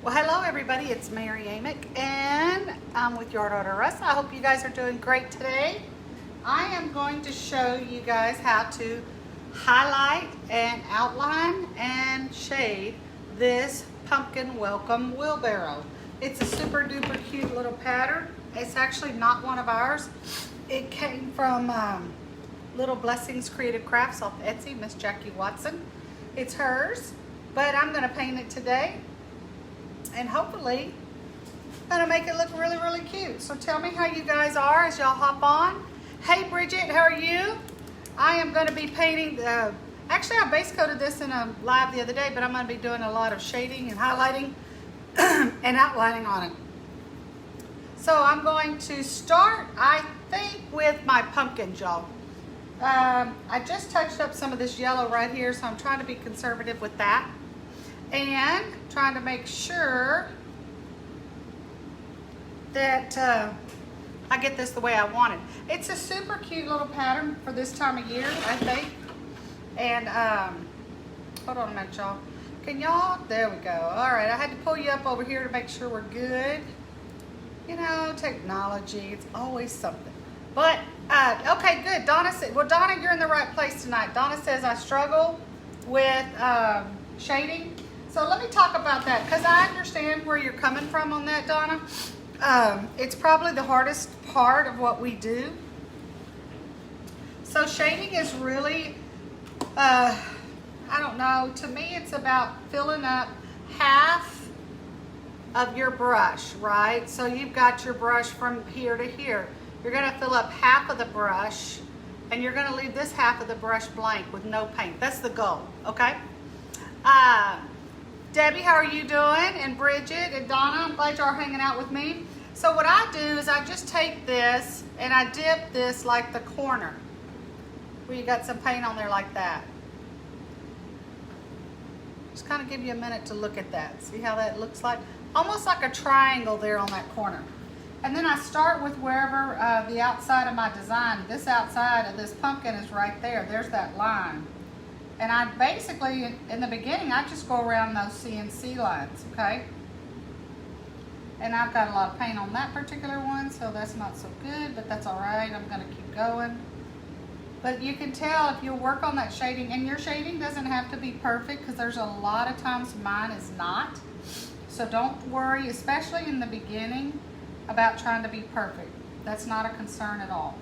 Well, hello everybody, it's Mary Amick and I'm with Yard Order Russ. I hope you guys are doing great today. I am going to show you guys how to highlight and outline and shade this pumpkin welcome wheelbarrow. It's a super duper cute little pattern. It's actually not one of ours. It came from Little Blessings Creative Crafts off Etsy, Miss Jackie Watson. It's hers, but I'm going to paint it today. And hopefully gonna make it look really, really cute. So tell me how you guys are as y'all hop on. Hey Bridget, how are you? I am gonna be painting actually I base coated this in a live the other day, but I'm gonna be doing a lot of shading and highlighting and outlining on it. So I'm going to start, I think, with my pumpkins, y'all. I just touched up some of this yellow right here, so I'm trying to be conservative with that. And trying to make sure that I get this the way I want it. It's a super cute little pattern for this time of year, I think. And hold on a minute, y'all. Can y'all? There we go. All right, I had to pull you up over here to make sure we're good. You know, technology, it's always something. But okay, good. Donna said, well, Donna, you're in the right place tonight. Donna says I struggle with shading. So let me talk about that, because I understand where you're coming from on that, Donna. It's probably the hardest part of what we do. So shading is really, I don't know, to me it's about filling up half of your brush, right? So you've got your brush from here to here. You're gonna fill up half of the brush, and you're gonna leave this half of the brush blank with no paint. That's the goal, okay? Debbie, how are you doing? And Bridget and Donna, I'm glad y'all are hanging out with me. So what I do is I just take this and I dip this like the corner where you got some paint on there like that. Just kind of give you a minute to look at that. See how that looks like? Almost like a triangle there on that corner. And then I start with wherever the outside of my design, this outside of this pumpkin is right there. There's that line. And I basically, in the beginning, I just go around those CNC lines, okay? And I've got a lot of paint on that particular one, so that's not so good, but that's all right. I'm gonna keep going. But you can tell if you work on that shading, and your shading doesn't have to be perfect, because there's a lot of times mine is not. So don't worry, especially in the beginning, about trying to be perfect. That's not a concern at all.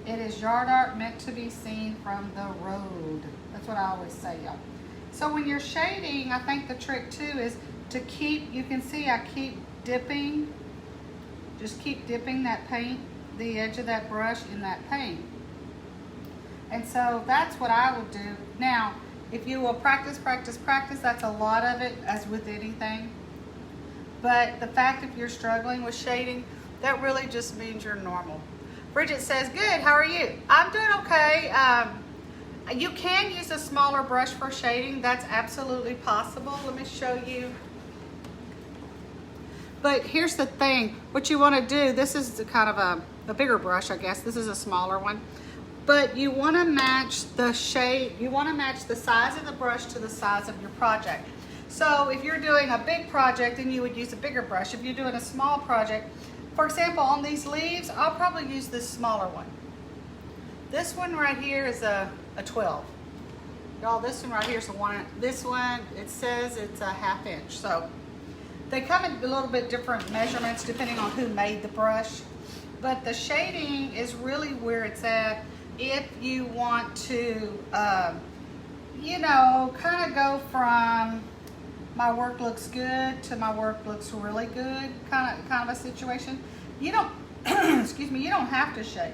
It is yard art meant to be seen from the road. That's what I always say, y'all. So when you're shading, I think the trick too is to keep, you can see I keep dipping, just keep dipping that paint, the edge of that brush in that paint. And so that's what I will do. Now, if you will practice, practice, practice, that's a lot of it, as with anything. But the fact if you're struggling with shading, that really just means you're normal. Bridget says, good, how are you? I'm doing okay. You can use a smaller brush for shading. That's absolutely possible. Let me show you. But here's the thing. What you want to do, this is kind of a bigger brush, I guess. This is a smaller one. But you want to match the shade. You want to match the size of the brush to the size of your project. So if you're doing a big project, then you would use a bigger brush. If you're doing a small project, for example, on these leaves, I'll probably use this smaller one. This one right here is a 12. Y'all, this one right here is a 1. This one, it says it's a 1/2 inch. So they come in a little bit different measurements depending on who made the brush. But the shading is really where it's at if you want to, you know, kind of go from my work looks good to my work looks really good kind of a situation. You don't excuse me, you don't have to shade,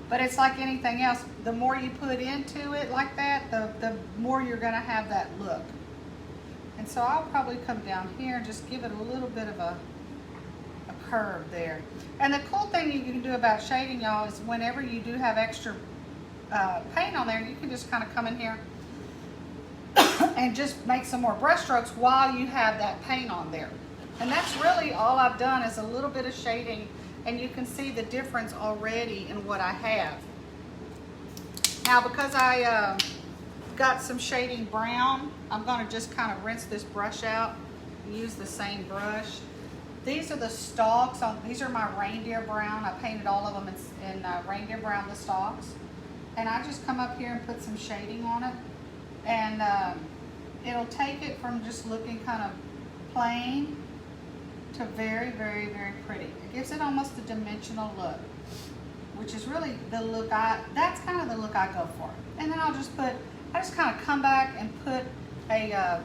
but it's like anything else. The more you put into it like that, the more you're going to have that look. And so I'll probably come down here and just give it a little bit of a curve there. And the cool thing you can do about shading, y'all, is whenever you do have extra paint on there, you can just kind of come in here and just make some more brush strokes while you have that paint on there. And that's really all I've done, is a little bit of shading, and you can see the difference already in what I have. Now, because I got some shading brown. I'm gonna just kind of rinse this brush out and use the same brush. These are the stalks. These are my reindeer brown. I painted all of them in reindeer brown, the stalks. And I just come up here and put some shading on it. And it'll take it from just looking kind of plain to very, very, very pretty. It gives it almost a dimensional look, which is really the look that's kind of the look I go for. And then I just kind of come back and put a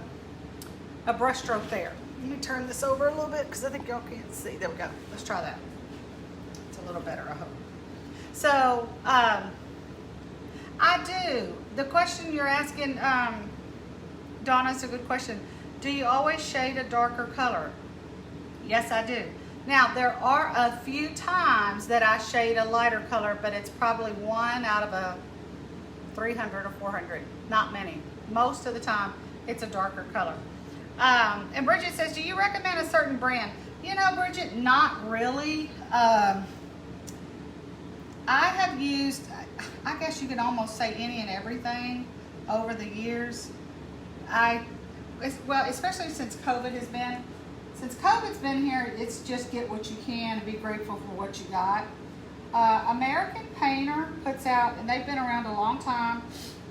brush stroke there. Let me turn this over a little bit because I think y'all can't see. There we go. Let's try that. It's a little better, I hope. So, I do. The question you're asking, Donna, is a good question. Do you always shade a darker color? Yes, I do. Now, there are a few times that I shade a lighter color, but it's probably 1 out of a 300 or 400. Not many. Most of the time, it's a darker color. And Bridget says, do you recommend a certain brand? You know, Bridget, not really. I have used, I guess you could almost say any and everything over the years. Well, especially since COVID has been. Since COVID's been here, it's just get what you can and be grateful for what you got. American Painter puts out, and they've been around a long time,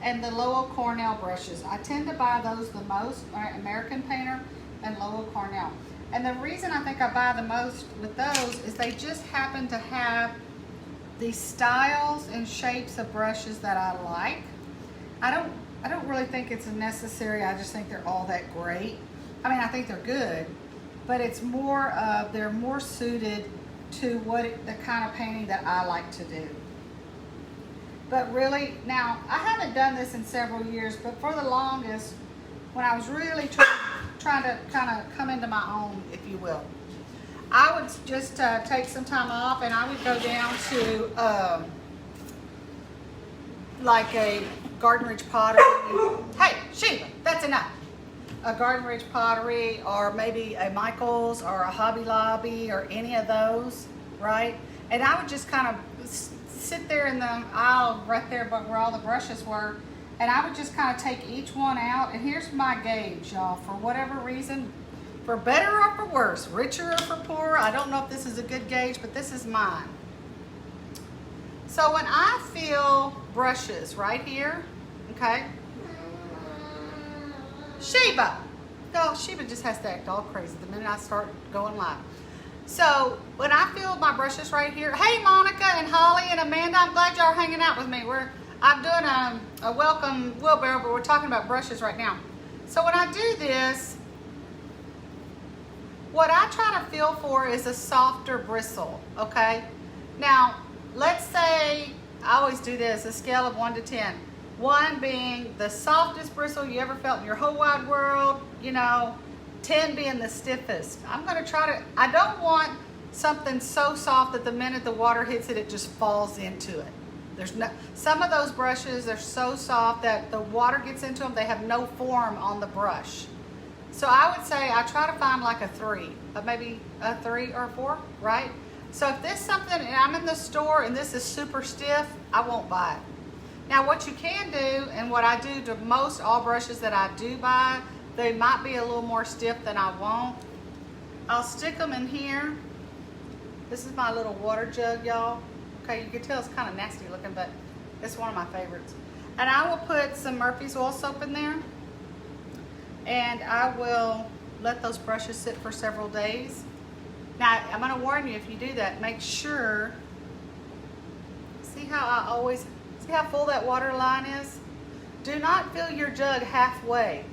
and the Lowell Cornell brushes. I tend to buy those the most, American Painter and Lowell Cornell. And the reason I think I buy the most with those is they just happen to have the styles and shapes of brushes that I like. I don't really think it's necessary. I just think they're all that great. I mean, I think they're good, but it's more of, they're more suited to the kind of painting that I like to do. But really, now, I haven't done this in several years, but for the longest, when I was really trying to kind of come into my own, if you will, I would just take some time off and I would go down to like a Garden Ridge Pottery. Hey, Sheila, that's enough. A Garden Ridge Pottery, or maybe a Michael's or a Hobby Lobby or any of those, right? And I would just kind of sit there in the aisle right there where all the brushes were, and I would just kind of take each one out. And here's my gauge, y'all, for whatever reason, for better or for worse, richer or for poorer, I don't know if this is a good gauge, but this is mine. So when I feel brushes right here, okay, Sheba. No, Sheba just has to act all crazy the minute I start going live. So when I feel my brushes right here, hey Monica and Holly and Amanda, I'm glad y'all are hanging out with me. I'm doing a welcome wheelbarrow, but we're talking about brushes right now. So when I do this, what I try to feel for is a softer bristle, okay? Now, let's say, I always do this, a scale of 1 to 10. 1 being the softest bristle you ever felt in your whole wide world, you know, 10 being the stiffest. I'm gonna try to, I don't want something so soft that the minute the water hits it, it just falls into it. Some of those brushes, they're so soft that the water gets into them, they have no form on the brush. So I would say I try to find like a 3, maybe a 3 or a 4, right? So if this is something, and I'm in the store and this is super stiff, I won't buy it. Now what you can do, and what I do to most all brushes that I do buy, they might be a little more stiff than I want. I'll stick them in here. This is my little water jug, y'all. Okay, you can tell it's kind of nasty looking, but it's one of my favorites. And I will put some Murphy's oil soap in there, and I will let those brushes sit for several days. Now, I'm gonna warn you, if you do that, make sure, see how full that water line is? Do not fill your jug halfway.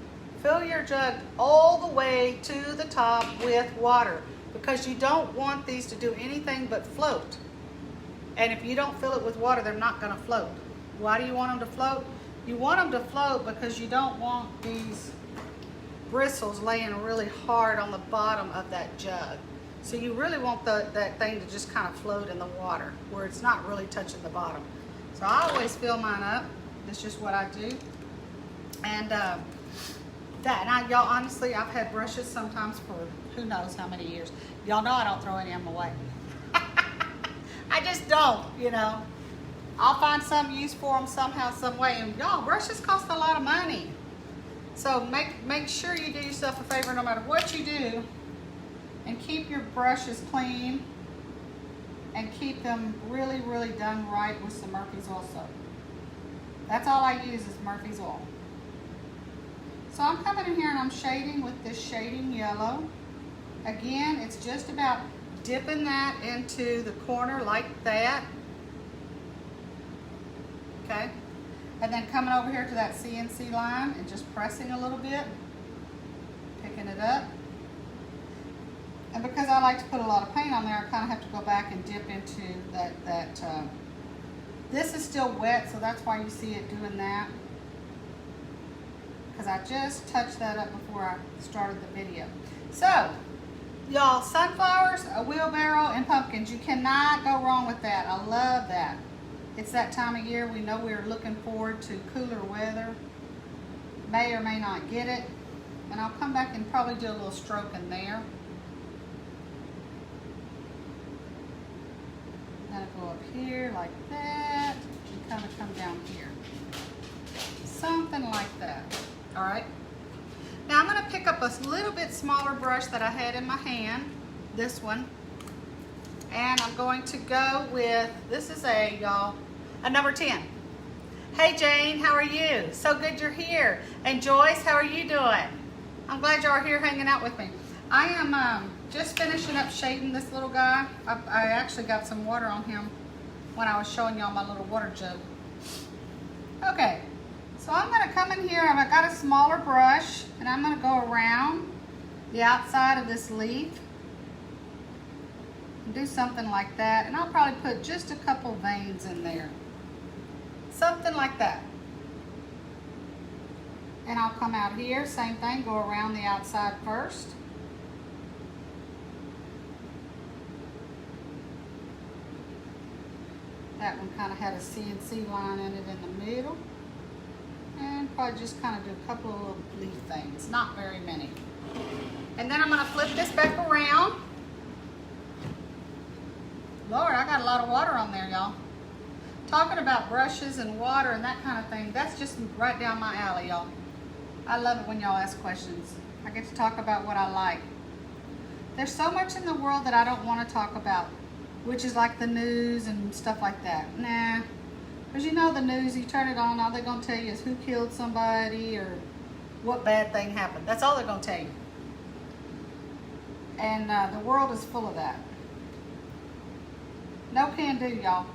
Fill your jug all the way to the top with water, because you don't want these to do anything but float. And if you don't fill it with water, they're not gonna float. Why do you want them to float? You want them to float because you don't want these bristles laying really hard on the bottom of that jug. So you really want that thing to just kind of float in the water where it's not really touching the bottom. So I always fill mine up. That's just what I do. And y'all, honestly, I've had brushes sometimes for who knows how many years. Y'all know I don't throw any of them away. I just don't, you know. I'll find some use for them somehow, some way. And y'all, brushes cost a lot of money. So make sure you do yourself a favor no matter what you do, and keep your brushes clean and keep them really, really done right with some Murphy's Oil soap. That's all I use is Murphy's Oil. So I'm coming in here and I'm shading with this shading yellow. Again, it's just about dipping that into the corner like that. Okay? And then coming over here to that CNC line and just pressing a little bit, picking it up. And because I like to put a lot of paint on there, I kind of have to go back and dip into that. This is still wet, so that's why you see it doing that. Because I just touched that up before I started the video. So, y'all, sunflowers, a wheelbarrow, and pumpkins. You cannot go wrong with that. I love that. It's that time of year. We know we're looking forward to cooler weather. May or may not get it. And I'll come back and probably do a little stroke in there. Gonna go up here like that and kind of come down here. Something like that. All right. Now I'm gonna pick up a little bit smaller brush that I had in my hand, this one. And I'm going to go with, this is a number 10. Hey Jane, how are you? So good you're here. And Joyce, how are you doing? I'm glad you are here hanging out with me. I am just finishing up shading this little guy. I actually got some water on him when I was showing y'all my little water jug. Okay, so I'm gonna come in here, I've got a smaller brush, and I'm gonna go around the outside of this leaf and do something like that. And I'll probably put just a couple veins in there. Something like that. And I'll come out here, same thing, go around the outside first. That one kind of had a CNC line in it in the middle. And probably just kind of do a couple of little leaf things, not very many. And then I'm going to flip this back around. Lord, I got a lot of water on there, y'all. Talking about brushes and water and that kind of thing, that's just right down my alley, y'all. I love it when y'all ask questions. I get to talk about what I like. There's so much in the world that I don't want to talk about, which is like the news and stuff like that. Nah, because you know the news, you turn it on, all they're going to tell you is who killed somebody or what bad thing happened. That's all they're going to tell you. And the world is full of that. No can do, y'all.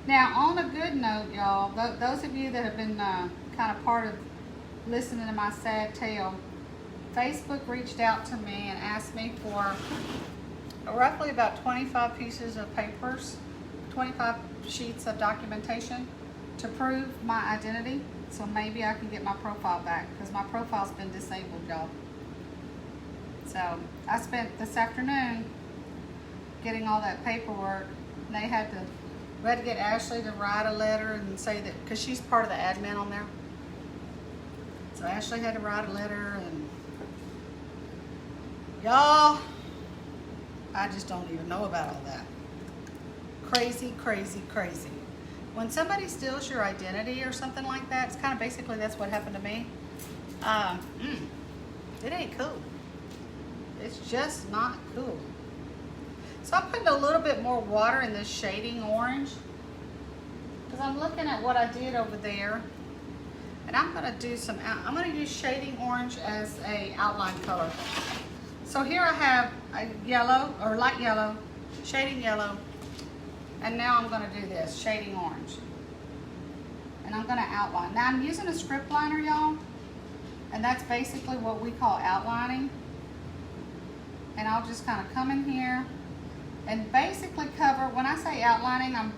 Now, on a good note, y'all, those of you that have been kind of part of listening to my sad tale, Facebook reached out to me and asked me for roughly about 25 pieces of papers, 25 sheets of documentation to prove my identity, so maybe I can get my profile back, because my profile's been disabled, y'all. So I spent this afternoon getting all that paperwork, and we had to get Ashley to write a letter and say that, because she's part of the admin on there. So Ashley had to write a letter, and y'all, I just don't even know about all that. Crazy, crazy, crazy. When somebody steals your identity or something like that, it's kind of basically that's what happened to me. It ain't cool. It's just not cool. So I'm putting a little bit more water in this shading orange, because I'm looking at what I did over there. And I'm going to do I'm going to use shading orange as a outline color. So here I have a yellow, or light yellow, shading yellow. And now I'm going to do this, shading orange. And I'm going to outline. Now I'm using a script liner, y'all. And that's basically what we call outlining. And I'll just kind of come in here and basically cover, when I say outlining, I'm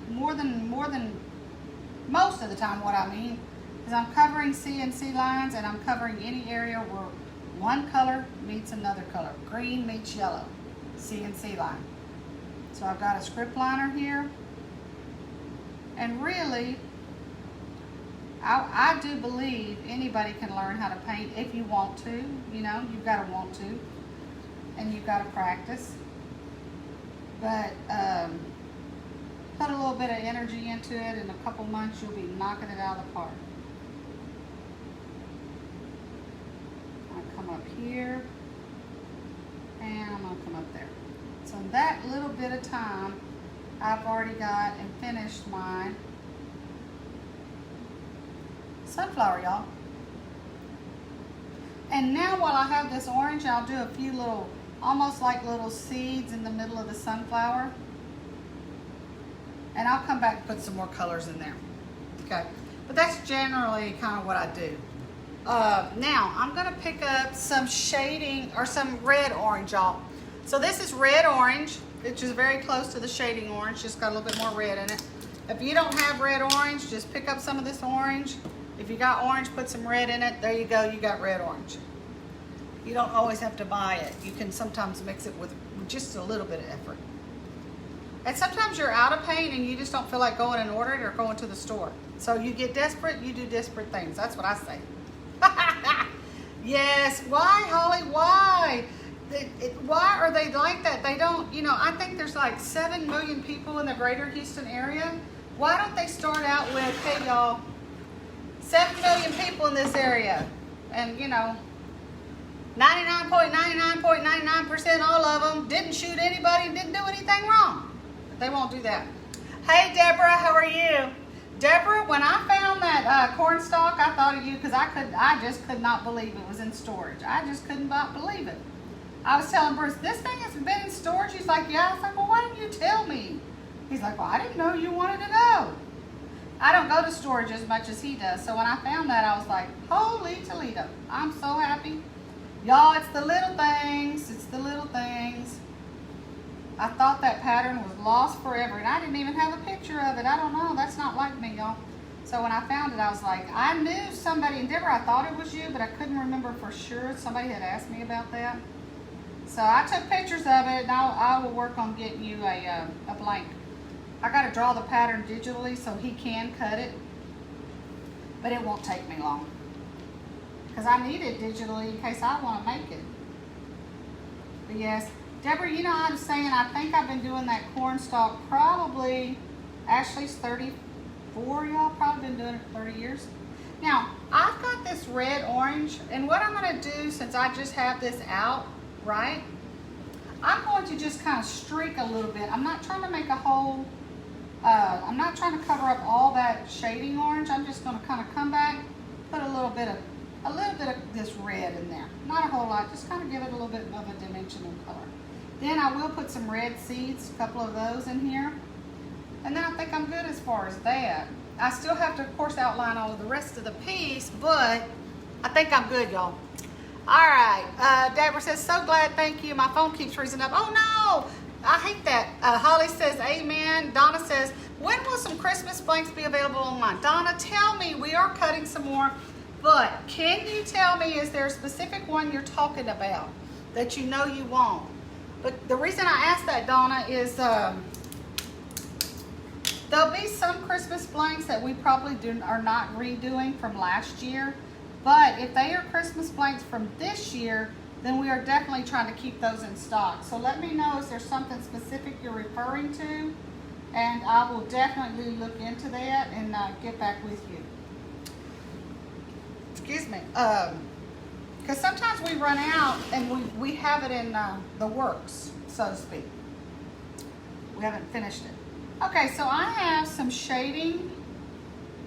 most of the time what I mean is I'm covering CNC lines, and I'm covering any area where one color meets another color. Green meets yellow, CNC line. So I've got a script liner here. And really, I do believe anybody can learn how to paint if you want to. You know, you've got to want to. And you've got to practice. But put a little bit of energy into it, in a couple months you'll be knocking it out of the park. I'll come up here, and I'm gonna come up there. So in that little bit of time, I've already got and finished my sunflower, y'all. And now while I have this orange, I'll do a few little, almost like little seeds in the middle of the sunflower. And I'll come back and put some more colors in there. Okay, but that's generally kind of what I do. Now I'm gonna pick up some shading or some red orange, y'all. So this is red orange, which is very close to the shading orange, just got a little bit more red in it. If you don't have red orange, just pick up some of this orange. If you got orange, put some red in it. There you go, you got red orange. You don't always have to buy it. You can sometimes mix it with just a little bit of effort. And sometimes you're out of paint and you just don't feel like going and ordering it or going to the store. So you get desperate, you do desperate things. That's what I say. Yes, why, Holly, why? Why are they like that? They don't, you know, I think there's like 7 million people in the greater Houston area. Why don't they start out with, hey y'all, 7 million people in this area, and you know, 99.99.99% all of them didn't shoot anybody, didn't do anything wrong. But they won't do that. Hey Deborah, how are you? Deborah, when I found that corn stalk, I thought of you because I just could not believe it was in storage. I just couldn't believe it. I was telling Bruce, this thing has been in storage. He's like, yeah. I was like, well, why didn't you tell me? He's like, well, I didn't know you wanted to know. I don't go to storage as much as he does. So when I found that, I was like, holy Toledo. I'm so happy. Y'all, it's the little things. It's the little things. I thought that pattern was lost forever, and I didn't even have a picture of it. I don't know. That's not like me, y'all. So when I found it, I was like, I knew somebody, and Deborah, I thought it was you, but I couldn't remember for sure. Somebody had asked me about that. So I took pictures of it, and I will work on getting you a blank. I got to draw the pattern digitally so he can cut it, but it won't take me long because I need it digitally in case I want to make it. But yes, Deborah, you know, I was saying, I think I've been doing that corn stalk probably, Ashley's 34, y'all, probably been doing it for 30 years. Now, I've got this red orange, and what I'm going to do, since I just have this out, right, I'm going to just kind of streak a little bit. I'm not trying to make a whole, I'm not trying to cover up all that shading orange. I'm just going to kind of come back, put a little bit of this red in there. Not a whole lot, just kind of give it a little bit of a dimensional color. Then I will put some red seeds, a couple of those in here. And then I think I'm good as far as that. I still have to, of course, outline all of the rest of the piece, but I think I'm good, y'all. All right, Deborah says, so glad, thank you. My phone keeps freezing up. Oh no, I hate that. Holly says, amen. Donna says, when will some Christmas blanks be available online? Donna, tell me, we are cutting some more, but can you tell me, is there a specific one you're talking about that you know you want? But the reason I asked that, Donna, is there'll be some Christmas blanks that we probably are not redoing from last year. But if they are Christmas blanks from this year, then we are definitely trying to keep those in stock. So let me know if there's something specific you're referring to, and I will definitely look into that and get back with you. Excuse me. Because sometimes we run out and we have it in the works, so to speak. We haven't finished it. Okay, so I have some shading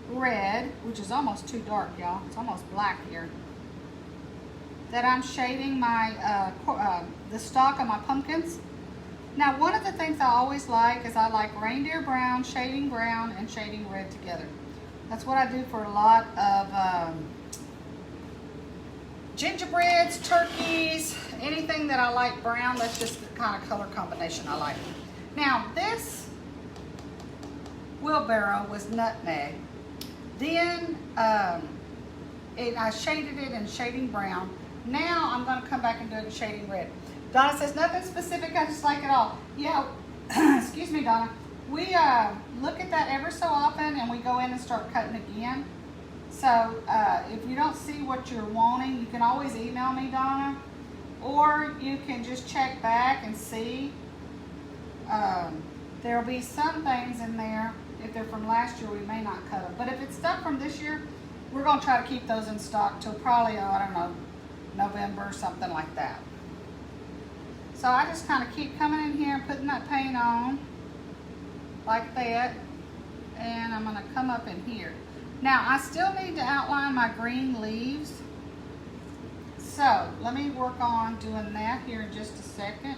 red, which is almost too dark, y'all. It's almost black here. That I'm shading my the stalk of my pumpkins. Now, one of the things I always like is I like reindeer brown, shading brown, and shading red together. That's what I do for a lot of gingerbreads, turkeys, anything that I like brown. That's just the kind of color combination I like. Now, this wheelbarrow was nutmeg. Then I shaded it in shading brown. Now I'm going to come back and do it in shading red. Donna says, nothing specific, I just like it all. Yeah, excuse me, Donna. We look at that ever so often, and we go in and start cutting again. So if you don't see what you're wanting, you can always email me, Donna, or you can just check back and see. There'll be some things in there, if they're from last year, we may not cut them. But if it's stuff from this year, we're gonna try to keep those in stock till probably, oh, I don't know, November, something like that. So I just kind of keep coming in here and putting that paint on like that. And I'm gonna come up in here. Now I still need to outline my green leaves. So let me work on doing that here in just a second.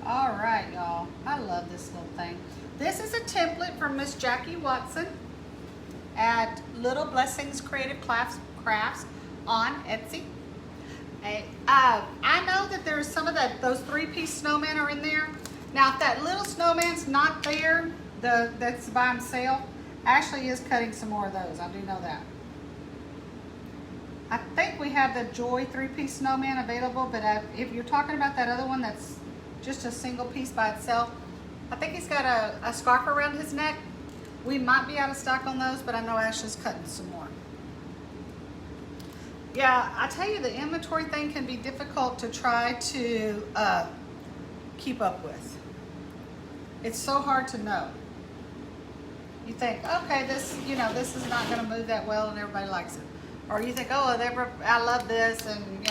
All right, y'all. I love this little thing. This is a template from Miss Jackie Watson at Little Blessings Creative Crafts on Etsy. I know that there's some of those 3-piece snowmen are in there. Now, if that little snowman's not there, that's by himself, Ashley is cutting some more of those. I do know that. I think we have the Joy 3-piece snowman available, but if you're talking about that other one that's just a single piece by itself, I think he's got a scarf around his neck. We might be out of stock on those, but I know Ashley's cutting some more. Yeah, I tell you, the inventory thing can be difficult to try to keep up with. It's so hard to know. You think, okay, this is not going to move that well, and everybody likes it, or you think, oh, I love this, and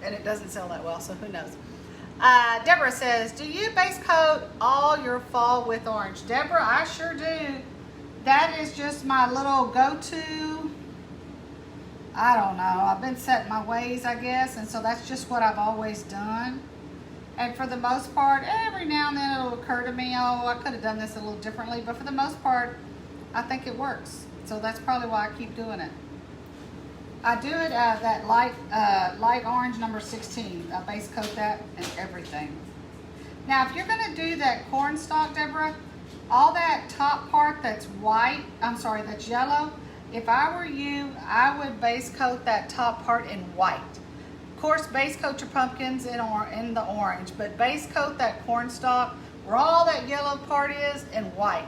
and it doesn't sell that well, so who knows. Deborah says, do you base coat all your fall with orange? Deborah, I sure do. That is just my little go-to. I don't know. I've been set in my ways, I guess, and so that's just what I've always done. And for the most part, every now and then it'll occur to me, oh, I could have done this a little differently, but for the most part, I think it works. So that's probably why I keep doing it. I do it that light orange number 16. I base coat that and everything. Now, if you're going to do that cornstalk, Deborah, all that top part that's that's yellow, if I were you, I would base coat that top part in white. Of course, base coat your pumpkins in the orange, but base coat that cornstalk where all that yellow part is in white.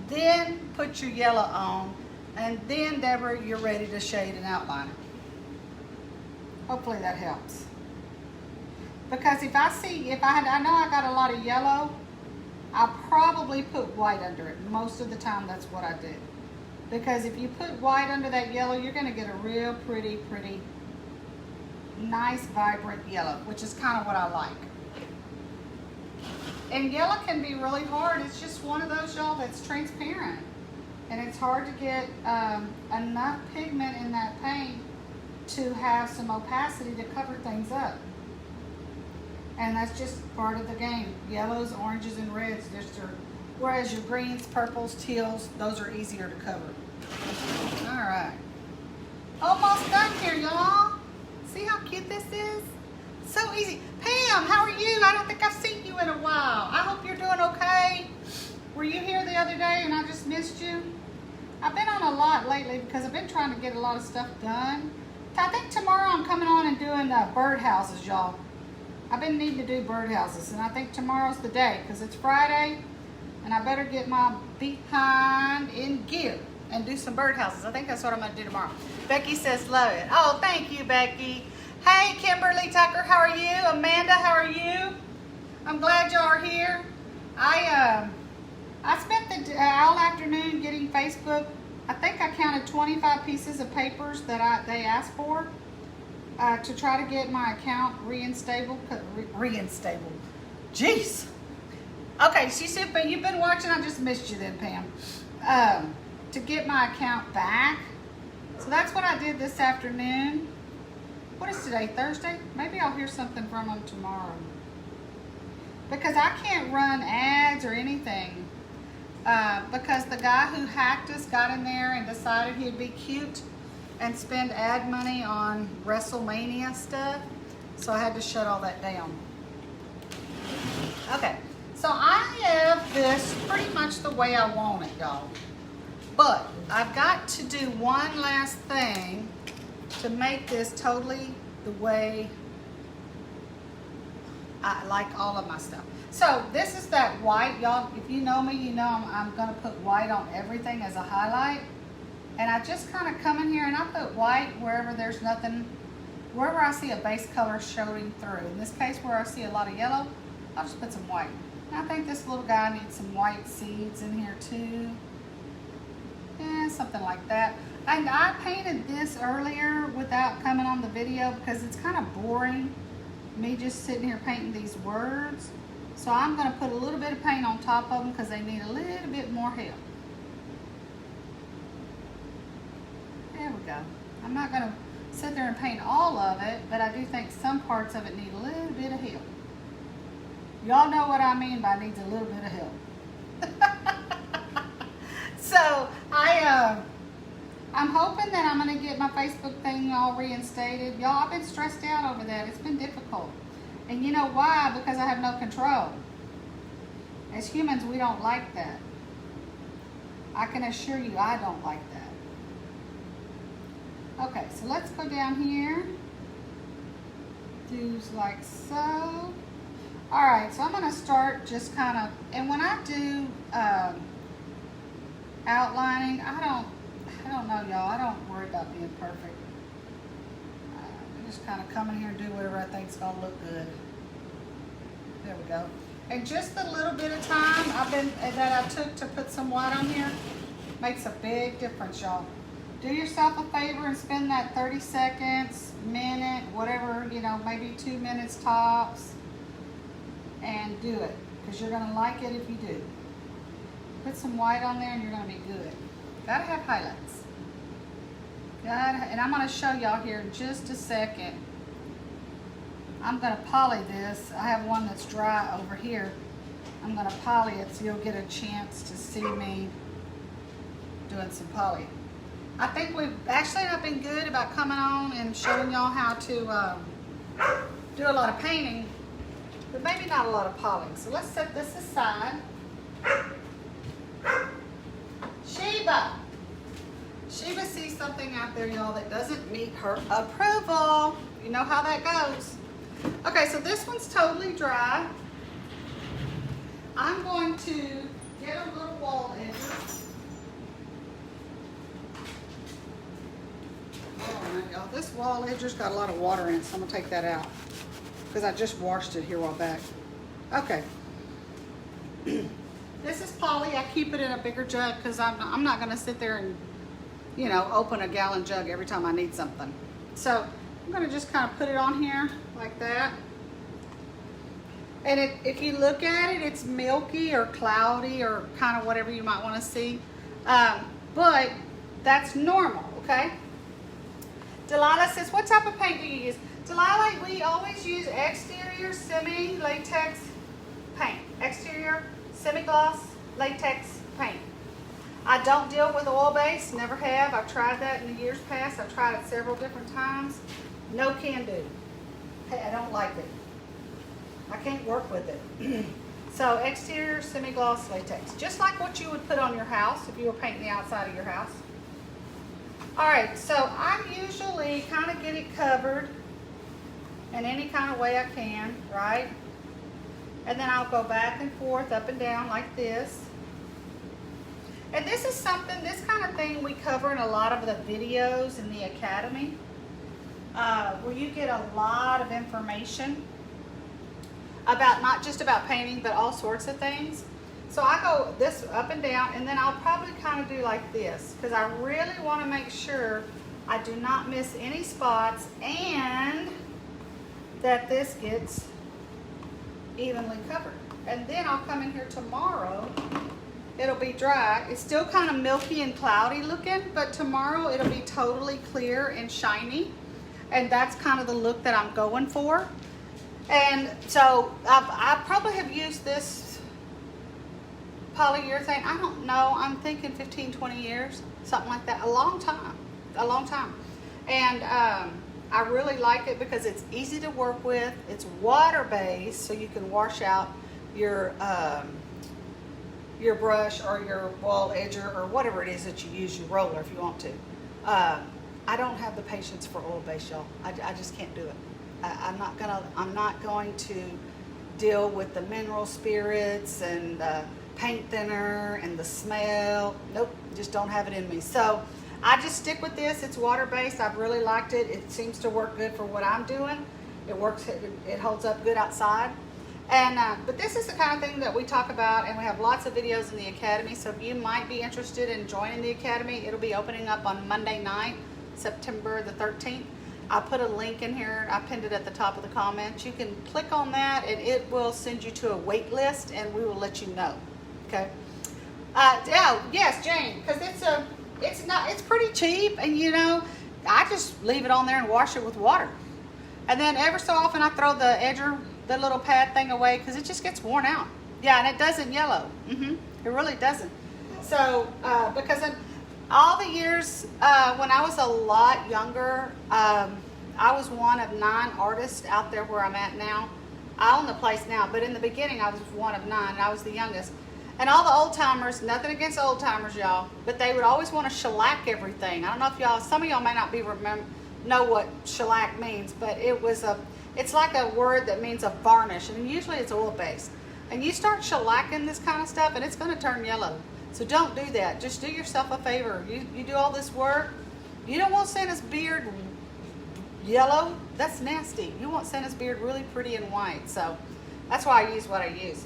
Then put your yellow on. And then, Deborah, you're ready to shade and outline it. Hopefully that helps. Because I know I got a lot of yellow, I'll probably put white under it. Most of the time, that's what I do. Because if you put white under that yellow, you're going to get a real pretty, nice, vibrant yellow, which is kind of what I like. And yellow can be really hard. It's just one of those, y'all, that's transparent. And it's hard to get enough pigment in that paint to have some opacity to cover things up. And that's just part of the game. Yellows, oranges, and reds, whereas your greens, purples, teals, those are easier to cover. All right. Almost done here, y'all. See how cute this is? So easy. Pam, how are you? I don't think I've seen you in a while. I hope you're doing okay. Were you here the other day and I just missed you? I've been on a lot lately because I've been trying to get a lot of stuff done. I think tomorrow I'm coming on and doing birdhouses, y'all. I've been needing to do birdhouses, and I think tomorrow's the day because it's Friday, and I better get my behind in gear and do some birdhouses. I think that's what I'm going to do tomorrow. Becky says, love it. Oh, thank you, Becky. Hey, Kimberly Tucker, how are you? Amanda, how are you? I'm glad y'all are here. I spent the all afternoon getting Facebook. I think I counted 25 pieces of papers that they asked for to try to get my account reinstable. Jeez. Okay, she said, but you've been watching. I just missed you then, Pam. To get my account back. So that's what I did this afternoon. What is today, Thursday? Maybe I'll hear something from them tomorrow. Because I can't run ads or anything. Because the guy who hacked us got in there and decided he'd be cute and spend ad money on WrestleMania stuff. So I had to shut all that down. Okay, so I have this pretty much the way I want it, y'all. But I've got to do one last thing to make this totally the way I like all of my stuff. So this is that white, y'all. If you know me, you know I'm gonna put white on everything as a highlight. And I just kind of come in here and I put white wherever there's nothing, wherever I see a base color showing through. In this case, where I see a lot of yellow, I'll just put some white. And I think this little guy needs some white seeds in here too. Yeah, something like that. And I painted this earlier without coming on the video because it's kind of boring, me just sitting here painting these words. So I'm going to put a little bit of paint on top of them because they need a little bit more help. There we go. I'm not going to sit there and paint all of it, but I do think some parts of it need a little bit of help. Y'all know what I mean by needs a little bit of help. So I'm hoping that I'm going to get my Facebook thing all reinstated. Y'all, I've been stressed out over that. It's been difficult. And you know why? Because I have no control. As humans, we don't like that. I can assure you I don't like that. Okay, so let's go down here. Do like so. Alright, so I'm going to start just kind of, and when I do outlining, I don't know, y'all. I don't worry about being perfect. I just kind of come in here and do whatever I think is going to look good. There we go. And just the little bit of time that I took to put some white on here makes a big difference, y'all. Do yourself a favor and spend that 30 seconds, minute, whatever, you know, maybe 2 minutes tops, and do it, because you're going to like it if you do. Put some white on there and you're going to be good. Gotta have highlights. And I'm going to show y'all here in just a second. I'm going to poly this. I have one that's dry over here. I'm going to poly it so you'll get a chance to see me doing some poly. I think we've actually not been good about coming on and showing y'all how to do a lot of painting, but maybe not a lot of polying. So let's set this aside. Sheba sees something out there, y'all, that doesn't meet her approval. You know how that goes. Okay, so this one's totally dry. I'm going to get a little wall edger. All right, y'all, this wall edger's got a lot of water in it, so I'm gonna take that out because I just washed it here a while back. Okay. This is poly. I keep it in a bigger jug because I'm not gonna sit there and, you know, open a gallon jug every time I need something. So I'm gonna just kind of put it on here like that. And if you look at it, it's milky or cloudy or kind of whatever you might want to see. But that's normal, okay? Delilah says, what type of paint do you use? Delilah, we always use exterior semi-latex paint. Exterior semi-gloss latex paint. I don't deal with oil base, never have. I've tried that in the years past. I've tried it several different times. No can do. I don't like it. I can't work with it. So exterior semi-gloss latex, just like what you would put on your house if you were painting the outside of your house. All right, so I usually kind of get it covered in any kind of way I can, right? And then I'll go back and forth, up and down like this. And this is something, this kind of thing we cover in a lot of the videos in the Academy, where you get a lot of information about not just about painting, but all sorts of things. So I go this up and down, and then I'll probably kind of do like this, because I really want to make sure I do not miss any spots and that this gets evenly covered. And then I'll come in here tomorrow. It'll be dry. It's still kind of milky and cloudy looking, but tomorrow it'll be totally clear and shiny. And that's kind of the look that I'm going for. And so I probably have used this polyurethane, I don't know, I'm thinking 15, 20 years, something like that, a long time. And I really like it because it's easy to work with. It's water-based, so you can wash out your brush or your wall edger or whatever it is that you use, your roller if you want to. I don't have the patience for oil-based, y'all. I just can't do it. I'm not going to deal with the mineral spirits and the paint thinner and the smell. Nope, just don't have it in me. So I just stick with this. It's water-based. I've really liked it. It seems to work good for what I'm doing. It works, it holds up good outside. And but this is the kind of thing that we talk about, and we have lots of videos in the Academy. So if you might be interested in joining the Academy, it'll be opening up on Monday night, September the 13th. I'll put a link in here. I pinned it at the top of the comments. You can click on that, and it will send you to a wait list, and we will let you know. Okay. Oh, yes, Jane, because it's pretty cheap, and you know, I just leave it on there and wash it with water, and then every so often I throw the little pad thing away because it just gets worn out. Yeah, and it doesn't yellow. It really doesn't. So because in all the years when I was a lot younger, I was one of 9 artists out there where I'm at now. I own the place now, but in the beginning I was one of 9, and I was the youngest. And all the old timers, nothing against old timers, y'all, but they would always want to shellac everything. I don't know if y'all, some of y'all may not know what shellac means, but it's like a word that means a varnish, and usually it's oil based. And you start shellacking this kind of stuff, and it's going to turn yellow. So don't do that. Just do yourself a favor. You do all this work. You don't want Santa's beard yellow. That's nasty. You want Santa's beard really pretty and white. So that's why I use what I use.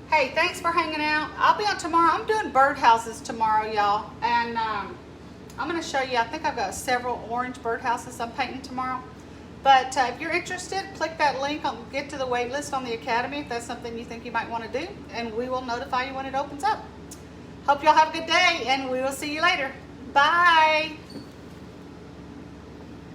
Hey, thanks for hanging out. I'll be on tomorrow. I'm doing birdhouses tomorrow, y'all. And I'm going to show you, I think I've got several orange birdhouses I'm painting tomorrow. But if you're interested, click that link, get to the wait list on the Academy if that's something you think you might want to do. And we will notify you when it opens up. Hope y'all have a good day, and we will see you later. Bye.